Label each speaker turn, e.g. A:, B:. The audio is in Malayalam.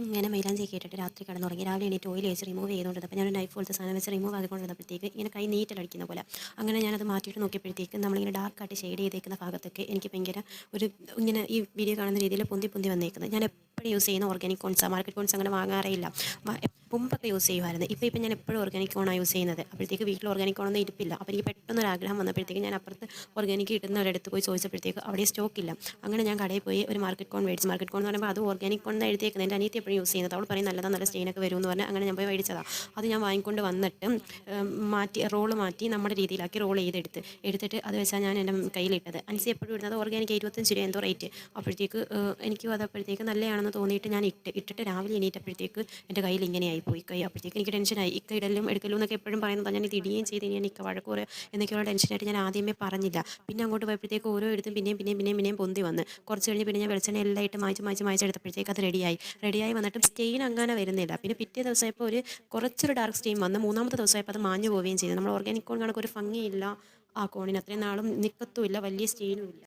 A: ഇങ്ങനെ മൈലാഞ്ചിയൊക്കെ ഇട്ടിട്ട് രാത്രി കിടന്നുറങ്ങി രാവിലെ എണീറ്റ് ഓയിൽ വെച്ച് റിമൂവ് ചെയ്തുകൊണ്ടിരുന്നത്. അപ്പോൾ ഞാൻ നൈഫ് പോലത്തെ സാധനം വെച്ച് റിമൂവ് ആക്കിക്കൊണ്ടിരുന്നപ്പോഴത്തേക്ക് ഇങ്ങനെ കൈ നീറ്റലടിക്കുന്ന പോലെ. അങ്ങനെ ഞാനത് മാറ്റിയിട്ട് നോക്കിയപ്പോഴത്തേക്ക് നമ്മളിങ്ങനെ ഡാർക്കായിട്ട് ഷെയ്ഡ് ചെയ്തേക്കുന്ന ഭാഗത്തൊക്കെ എനിക്ക് ഭയങ്കര ഒരു ഇങ്ങനെ ഈ വീഡിയോ കാണുന്ന രീതിയിൽ പൊന്തി പൊന്തി വന്നേക്കുന്നത്. ഞാൻ എപ്പോഴും യൂസ് ചെയ്യുന്ന ഓർഗാനിക് കോൺസാണ്. മാർക്കറ്റ് കോൺസ് അങ്ങനെ വാങ്ങാറേയില്ല. മുമ്പൊക്കെ യൂസ് ചെയ്യുമായിരുന്നു. ഇപ്പോൾ ഞാൻ എപ്പോഴും ഓർഗാനിക് കോണാണ് യൂസ് ചെയ്യുന്നത്. അപ്പോഴത്തേക്ക് വീട്ടിൽ ഓർഗാനിക് കോണൊന്നും ഇരിപ്പില്ല. അപ്പോൾ എനിക്ക് പെട്ടെന്നൊരു ആഗ്രഹം വന്നപ്പോഴത്തേക്ക് ഞാൻ അപ്പുറത്ത് ഓർഗാനിക് കിട്ടുന്ന ഒരിടത്ത് പോയി ചോദിച്ചപ്പോഴത്തേക്ക് അവിടെ സ്റ്റോക്കില്ല. അങ്ങനെ ഞാൻ കടയിൽ പോയി ഒരു മാർക്കറ്റ് കോൺ മേടിച്ചു. മാർക്കറ്റ് കോൺ എന്ന് പറയുമ്പോൾ അത് ഓർഗാനിക് കോൺ എന്ന് എഴുതിയേക്കുന്നത്. എൻ്റെ അനിയത്തി എപ്പോഴും യൂസ് ചെയ്യുന്നത്. അവൾ പറയും നല്ലതാണ്, നല്ല സ്റ്റെയിനൊക്കെ വരുമെന്ന് പറഞ്ഞാൽ അങ്ങനെ ഞാൻ പോയി മേടിച്ചതാണ്. അത് ഞാൻ വാങ്ങിക്കൊണ്ട് വന്നിട്ട് മാറ്റി റോള് മാറ്റി നമ്മുടെ രീതിയിലാക്കി റോൾ എടുത്തിട്ട് അത് വെച്ചാൽ ഞാൻ എൻ്റെ കയ്യിലിട്ടത്. അൻസി എപ്പോഴും ഇടുന്നത് ഓർഗാനിക് 25 രൂപ എന്തോ റേറ്റ്. അപ്പോഴത്തേക്ക് എനിക്കും അതപ്പോഴത്തേക്ക് നല്ലതാണെന്ന് തോന്നിയിട്ട് ഞാൻ ഇട്ടിട്ട് രാവിലെ എണീറ്റപ്പോഴത്തേക്ക് എൻ്റെ കയ്യിൽ ഇങ്ങനെയായി പോയി. അപ്പോഴത്തേക്ക് എനിക്ക് ടെൻഷനായി. ഇക്ക ഇടലും എടുക്കലും എന്നൊക്കെ എപ്പോഴും പറയുന്നത് ഞാൻ ഇത് ഇടുകയും ചെയ്ത് ഇനി എനിക്ക് വഴക്ക് കുറേ എന്നൊക്കെയുള്ള ടെൻഷനായിട്ട് ഞാൻ ആദ്യമേ പറഞ്ഞില്ല. പിന്നെ അങ്ങോട്ട് പോയപ്പോഴത്തേക്ക് ഓരോ എടുത്തും പിന്നെയും പൊന്തി വന്ന്. കുറച്ച് കഴിഞ്ഞ് പിന്നെ ഞാൻ വെളിച്ചെണ്ണ എല്ലാം ഇട്ട് മായ്ച്ചെടുത്തപ്പോഴത്തേക്ക് അത് റെഡിയായി വന്നിട്ടും സ്റ്റെയിൻ അങ്ങനെ വരുന്നില്ല. പിന്നെ പിറ്റേ ദിവസമായപ്പോൾ കുറച്ചൊരു ഡാർക്ക് സ്റ്റെയിൻ വന്ന്. മൂന്നാമത്തെ ദിവസമായപ്പോൾ അത് മാഞ്ഞു പോവുകയും ചെയ്തു. നമ്മൾ ഓർഗാനിക് കോൺ കണക്ക് ഒരു ഭംഗിയില്ല ആ കോണിന്. അത്രയും നാളും നിൽക്കത്തുമില്ല, വലിയ സ്റ്റെയിനും ഇല്ല.